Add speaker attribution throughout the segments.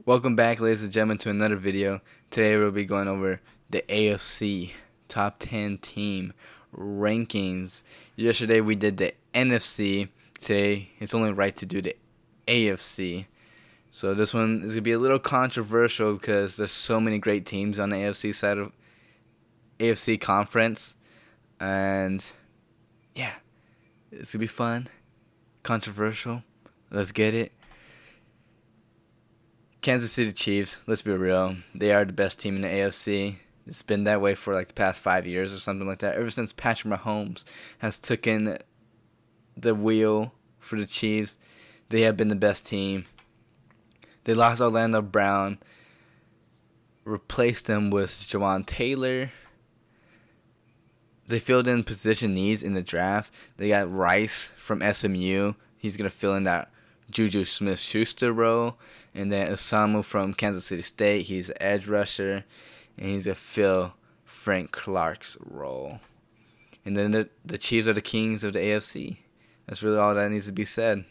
Speaker 1: Welcome back, ladies and gentlemen, to another video. Today we'll be going over the AFC top 10 team rankings. Yesterday we did the NFC. Today it's only right to do the AFC. So this one is going to be a little controversial because there's so many great teams on the AFC side of AFC conference. And yeah, it's going to be fun, controversial. Let's get it. Kansas City Chiefs, let's be real, they are the best team in the AFC. It's been that way for like the past 5 years or something like that. Ever since Patrick Mahomes has taken the wheel for the Chiefs, they have been the best team. They lost Orlando Brown, replaced them with Jawan Taylor. They filled in position needs in the draft. They got Rice from SMU. He's going to fill in that Juju Smith-Schuster role. And then Osamu from Kansas City State. He's an edge rusher. And he's going to fill Frank Clark's role. And then the Chiefs are the kings of the AFC. That's really all that needs to be said.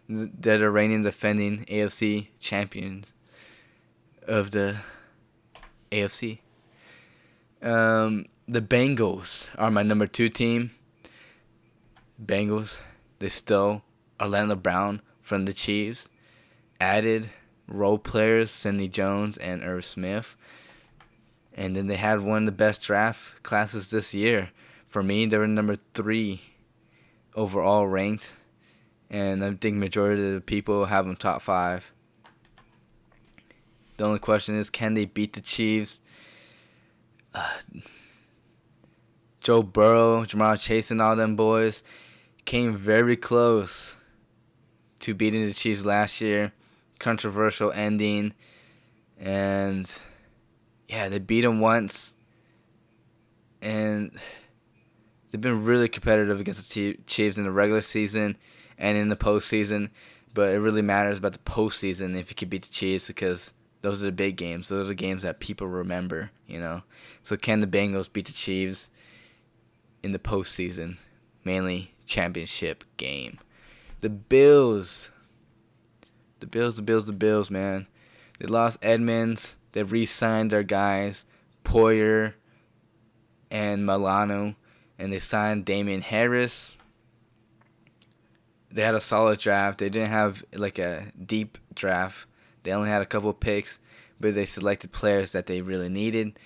Speaker 1: They're the reigning defending AFC champions of the AFC. The Bengals are my number 2 team. Bengals, they stole Orlando Brown from the Chiefs. Added role players, Sidney Jones and Irv Smith. And then they had one of the best draft classes this year. For me, they were number 3 overall ranked. And I think majority of the people have them top 5. The only question is, can they beat the Chiefs? Joe Burrow, Jamar Chase, and all them boys came very close to beating the Chiefs last year. Controversial ending. And yeah, they beat them once. And they've been really competitive against the Chiefs in the regular season and in the postseason. But it really matters about the postseason if you can beat the Chiefs, because those are the big games. Those are the games that people remember, you know. So can the Bengals beat the Chiefs in the postseason? Mainly championship game. The Bills, man. They lost Edmonds. They re-signed their guys, Poyer and Milano, and they signed Damian Harris. They had a solid draft. They didn't have like a deep draft. They only had a couple picks, but they selected players that they really needed.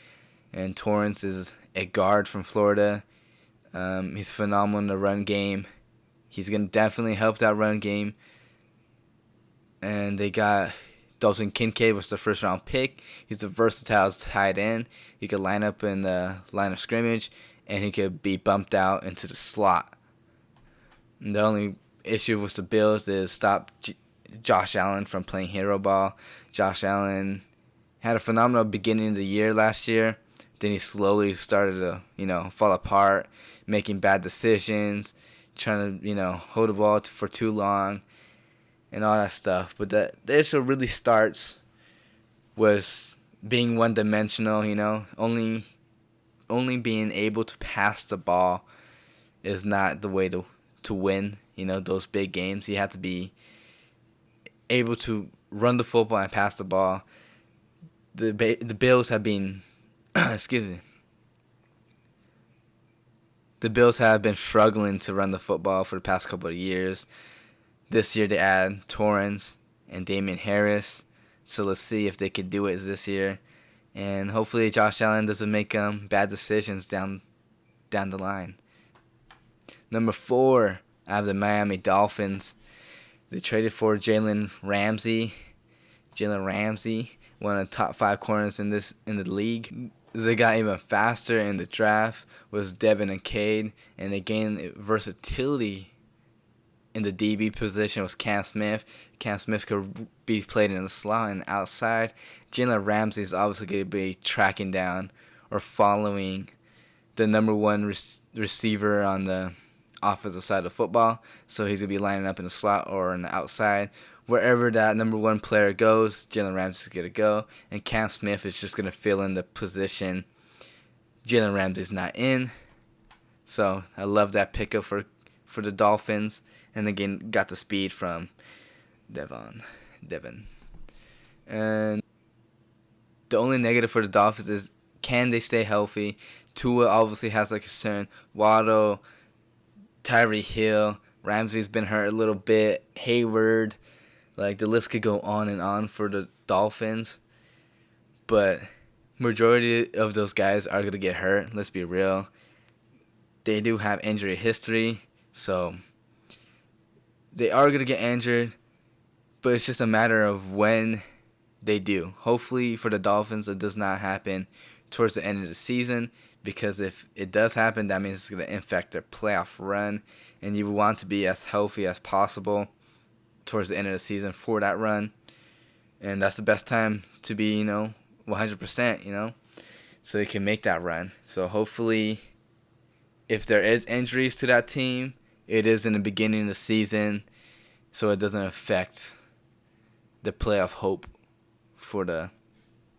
Speaker 1: And Torrance is a guard from Florida. He's phenomenal in the run game. He's going to definitely help that run game. And they got Dalton Kincaid, was the first-round pick. He's a versatile tight end. He could line up in the line of scrimmage, and he could be bumped out into the slot. And the only issue with the Bills is stop Josh Allen from playing hero ball. Josh Allen had a phenomenal beginning of the year last year. Then he slowly started to, fall apart, making bad decisions, trying to, hold the ball for too long, and all that stuff. But the issue really starts was being one-dimensional, Only being able to pass the ball is not the way to win, those big games. You have to be able to run the football and pass the ball. The Bills have been the Bills have been struggling to run the football for the past couple of years. This year they add Torrance and Damian Harris. So let's see if they can do it this year. And hopefully Josh Allen doesn't make bad decisions down the line. Number 4, I have the Miami Dolphins. They traded for Jalen Ramsey. One of the top 5 corners in the league. They got even faster in the draft was Devin and Cade, and they gained versatility in the DB position was Cam Smith. Cam Smith could be played in the slot and outside. Jalen Ramsey is obviously going to be tracking down or following the number 1 receiver on the offensive side of football. So he's going to be lining up in the slot or on the outside. Wherever that number 1 player goes, Jalen Ramsey is going to go. And Cam Smith is just going to fill in the position Jalen Ramsey's not in. So I love that pickup for the Dolphins. And again, got the speed from Devin. And the only negative for the Dolphins is, can they stay healthy? Tua obviously has a concern. Waddle, Tyreek Hill, Ramsey's been hurt a little bit. Hayward, like the list could go on and on for the Dolphins. But majority of those guys are gonna get hurt. Let's be real. They do have injury history, so they are gonna get injured. But it's just a matter of when they do. Hopefully for the Dolphins, it does not happen towards the end of the season, because if it does happen, that means it's going to affect their playoff run, and you want to be as healthy as possible towards the end of the season for that run. And that's the best time to be, 100%, so they can make that run. So hopefully, if there is injuries to that team, it is in the beginning of the season, so it doesn't affect the playoff hope for the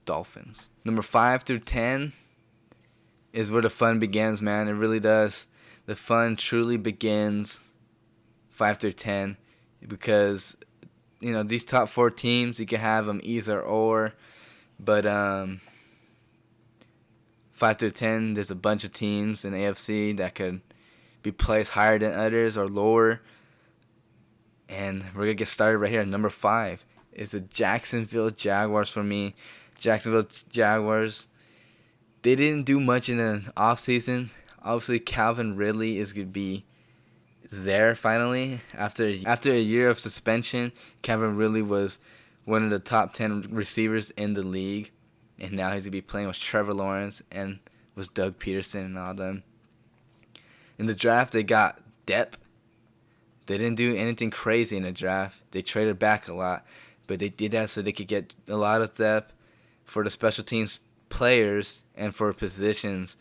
Speaker 1: Dolphins. Number 5 through 10 is where the fun begins, man. It really does. The fun truly begins 5 through 10, because these top 4 teams, you can have them either or, but 5 through 10, there's a bunch of teams in the AFC that could be placed higher than others or lower. And we're going to get started right here. Number 5 is the Jacksonville Jaguars for me. Jacksonville Jaguars, they didn't do much in the offseason. Obviously, Calvin Ridley is going to be there finally. After a year of suspension, Calvin Ridley was one of the top 10 receivers in the league. And now he's going to be playing with Trevor Lawrence and with Doug Peterson and all them. In the draft, they got depth. They didn't do anything crazy in the draft. They traded back a lot. But they did that so they could get a lot of depth for the special teams players and for positions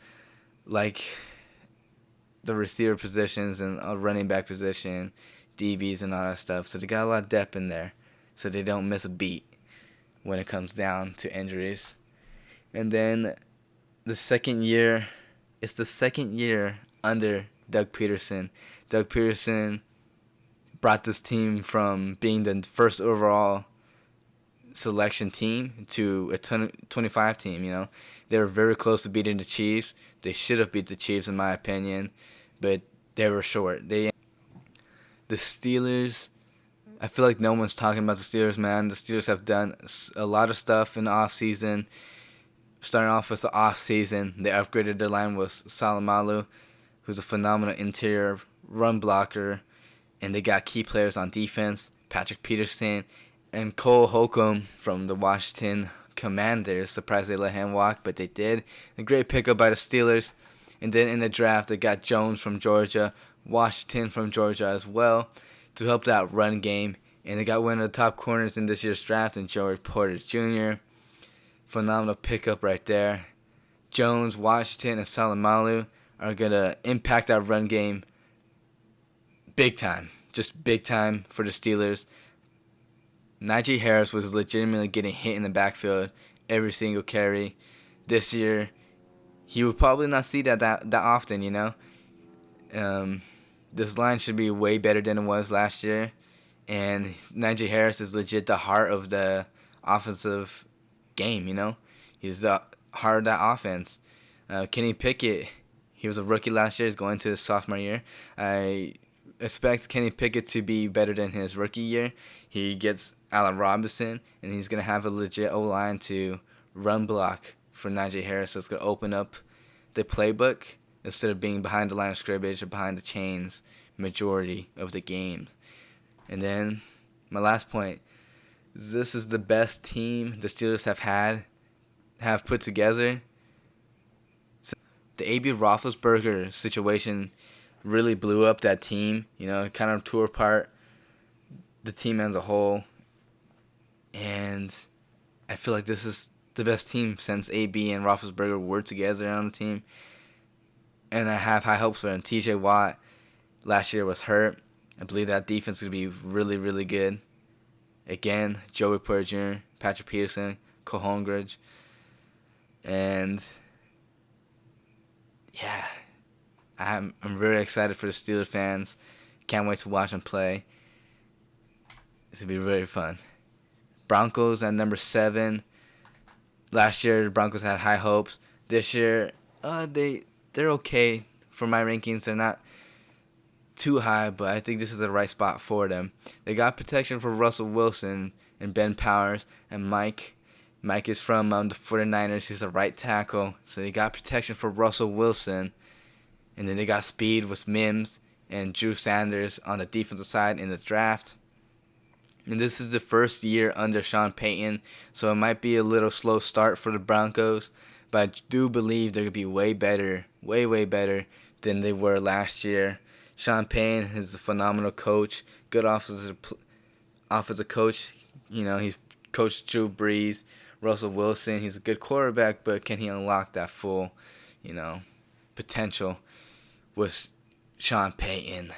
Speaker 1: like the receiver positions and a running back position, DBs and all that stuff. So they got a lot of depth in there so they don't miss a beat when it comes down to injuries. And then it's the second year under Doug Peterson. Doug Peterson brought this team from being the first overall selection team to a 25 team. They were very close to beating the Chiefs. They should have beat the Chiefs in my opinion, but they were short. The Steelers, I feel like no one's talking about the Steelers, man. The Steelers have done a lot of stuff in the offseason. Starting off with the offseason, they upgraded their line with Salamalu, who's a phenomenal interior run blocker, and they got key players on defense, Patrick Peterson and Cole Holcomb from the Washington Commanders. Surprised they let him walk, but they did. A great pickup by the Steelers. And then in the draft, they got Jones from Georgia, Washington from Georgia as well, to help that run game. And they got one of the top corners in this year's draft in Joey Porter Jr. Phenomenal pickup right there. Jones, Washington, and Salamalu are going to impact that run game big time. Just big time for the Steelers. Najee Harris was legitimately getting hit in the backfield every single carry. This year, he would probably not see that often, This line should be way better than it was last year. And Najee Harris is legit the heart of the offensive game, He's the heart of that offense. Kenny Pickett, he was a rookie last year. He's going to his sophomore year. I expect Kenny Pickett to be better than his rookie year. He gets Allen Robinson, and he's going to have a legit O-line to run block for Najee Harris. So it's going to open up the playbook instead of being behind the line of scrimmage or behind the chains majority of the game. And then my last point, this is the best team the Steelers have put together. The A.B. Roethlisberger situation really blew up that team. It kind of tore apart the team as a whole. And I feel like this is the best team since A.B. and Roethlisberger were together on the team. And I have high hopes for them. T.J. Watt last year was hurt. I believe that defense is going to be really, really good. Again, Joey Porter Jr., Patrick Peterson, Cole Holmgren. And yeah, I'm very excited for the Steelers fans. Can't wait to watch them play. It's going to be very fun. Broncos at number 7. Last year, the Broncos had high hopes. This year, they're okay for my rankings. They're not too high, but I think this is the right spot for them. They got protection for Russell Wilson and Ben Powers and Mike. Mike is from the 49ers. He's a right tackle. So they got protection for Russell Wilson. And then they got speed with Mims and Drew Sanders on the defensive side in the draft. And this is the first year under Sean Payton, so it might be a little slow start for the Broncos. But I do believe they're going to be way better, way better than they were last year. Sean Payton is a phenomenal coach, good offensive coach. You know, he's coached Drew Brees, Russell Wilson. He's a good quarterback, but can he unlock that full, potential with Sean Payton?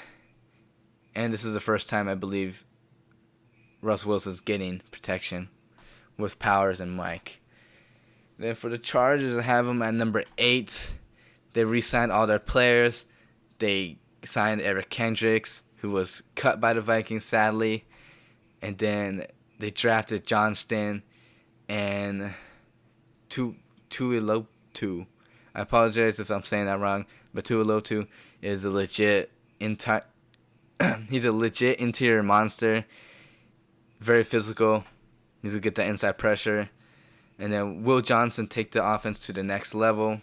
Speaker 1: And this is the first time I believe Russell Wilson's getting protection with Powers and Mike. Then for the Chargers, I have them at number 8. They re-signed all their players. They signed Eric Kendricks, who was cut by the Vikings, sadly. And then they drafted Johnston and Tuilotu. I apologize if I'm saying that wrong, but Tuilotu is a legit he's a legit interior monster. Very physical. He's going to get that inside pressure. And then Will Johnson take the offense to the next level.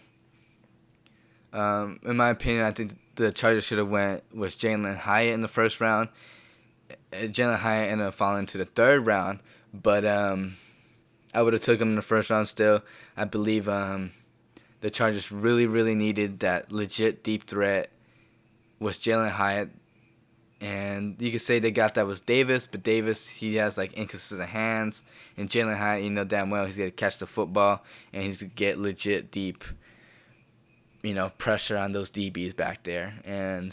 Speaker 1: In my opinion, I think the Chargers should have went with Jalen Hyatt in the first round. Jalen Hyatt ended up falling to the 3rd round. But I would have took him in the first round still. I believe the Chargers really needed that legit deep threat with Jalen Hyatt. And you could say they got that with Davis, but Davis, he has inconsistent hands. And Jalen Hyatt, you know damn well he's going to catch the football and he's going to get legit deep, pressure on those DBs back there. And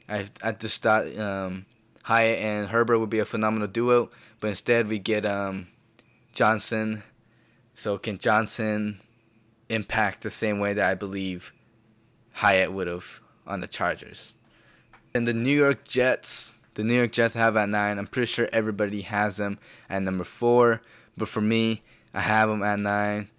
Speaker 1: I just thought Hyatt and Herbert would be a phenomenal duo, but instead we get Johnson. So can Johnson impact the same way that I believe Hyatt would have on the Chargers? And the New York Jets have at 9. I'm pretty sure everybody has them at number 4. But for me, I have them at 9.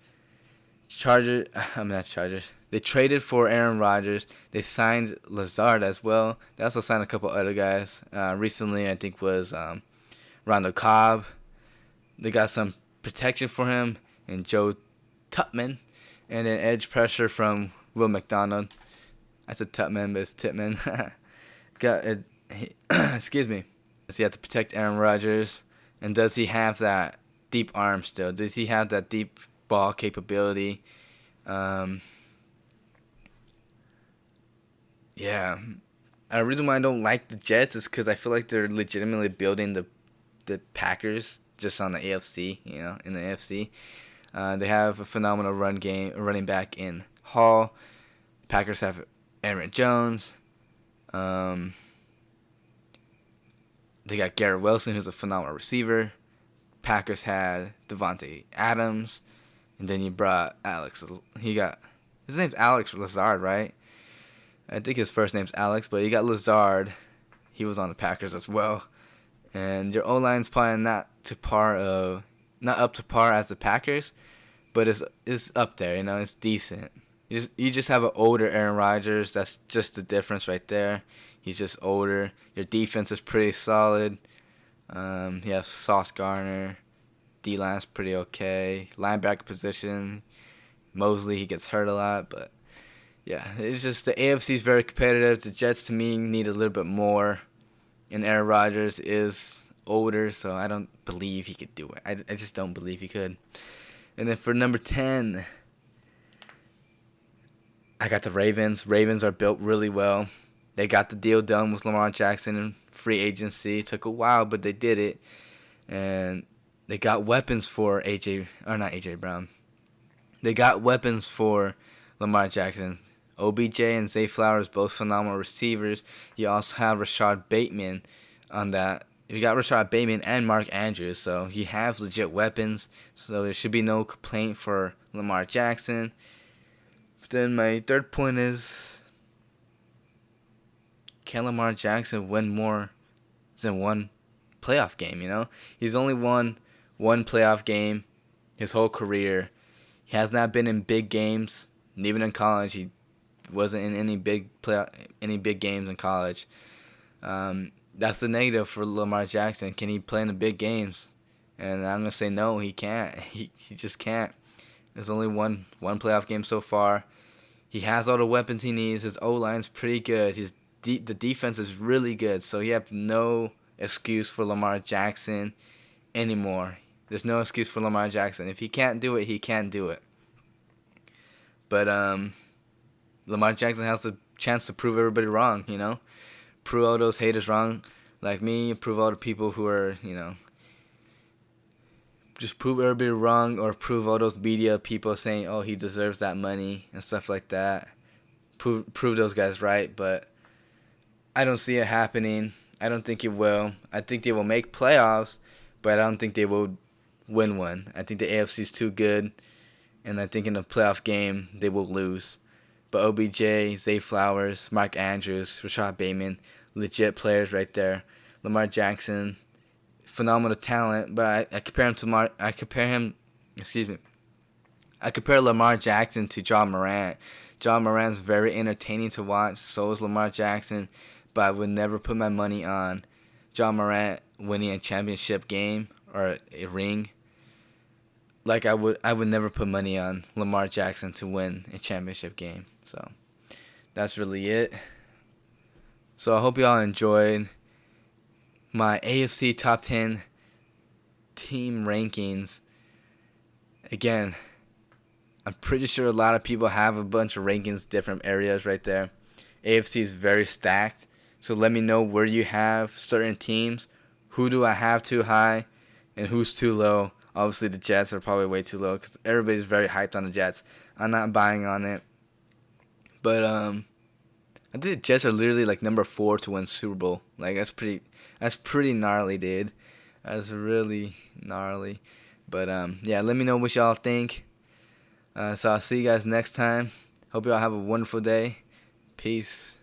Speaker 1: They traded for Aaron Rodgers. They signed Lazard as well. They also signed a couple other guys. Recently, I think was Rondo Cobb. They got some protection for him and Joe Tutman. And then edge pressure from Will McDonald. I said Tutman, but it's Titman. Excuse me. Does he have to protect Aaron Rodgers? And does he have that deep arm still? Does he have that deep ball capability? Yeah. A reason why I don't like the Jets is because I feel like they're legitimately building the Packers just on the AFC, in the AFC. They have a phenomenal running back in Hall. Packers have Aaron Jones. They got Garrett Wilson, who's a phenomenal receiver. Packers had Devontae Adams, and then you brought Alex. His name's Alex Lazard, right? I think his first name's Alex, but you got Lazard. He was on the Packers as well, and your O-line's probably not up to par as the Packers, but it's up there. It's decent. You just have an older Aaron Rodgers. That's just the difference right there. He's just older. Your defense is pretty solid. You have Sauce Gardner. D-line's pretty okay. Linebacker position, Mosley, he gets hurt a lot. But, yeah, it's just the AFC is very competitive. The Jets, to me, need a little bit more. And Aaron Rodgers is older, so I don't believe he could do it. I just don't believe he could. And then for number 10... I got the Ravens. Ravens are built really well. They got the deal done with Lamar Jackson in free agency. It took a while, but they did it. And they got weapons for Brown. They got weapons for Lamar Jackson. OBJ and Zay Flowers, both phenomenal receivers. You also have Rashad Bateman on that. You got Rashad Bateman and Mark Andrews, so you have legit weapons. So there should be no complaint for Lamar Jackson. Then my third point is, can Lamar Jackson win more than one playoff game? He's only won one playoff game his whole career. He has not been in big games, and even in college. He wasn't in any big games in college. That's the negative for Lamar Jackson. Can he play in the big games? And I'm gonna say no, he can't. He just can't. There's only one playoff game so far. He has all the weapons he needs. His O-line's pretty good. The defense is really good. So you have no excuse for Lamar Jackson anymore. There's no excuse for Lamar Jackson. If he can't do it, he can't do it. But Lamar Jackson has the chance to prove everybody wrong, Prove all those haters wrong like me, prove all the people who are, just prove everybody wrong, or prove all those media people saying, oh, he deserves that money and stuff like that. Prove those guys right, but I don't see it happening. I don't think it will. I think they will make playoffs, but I don't think they will win one. I think the AFC is too good, and I think in the playoff game they will lose. But OBJ, Zay Flowers, Mark Andrews, Rashad Bateman, legit players right there. Lamar Jackson, phenomenal talent, but I compare Lamar Jackson to John Morant. John Morant's very entertaining to watch. So is Lamar Jackson, but I would never put my money on John Morant winning a championship game or a ring. Like I would never put money on Lamar Jackson to win a championship game. So that's really it. So I hope y'all enjoyed my AFC top 10 team rankings. Again, I'm pretty sure a lot of people have a bunch of rankings, different areas right there. AFC is very stacked. So let me know where you have certain teams. Who do I have too high and who's too low? Obviously, the Jets are probably way too low because everybody's very hyped on the Jets. I'm not buying on it. But I think the Jets are literally like number 4 to win Super Bowl. Like that's pretty gnarly, dude. That's really gnarly. But yeah, let me know what y'all think. So I'll see you guys next time. Hope y'all have a wonderful day. Peace.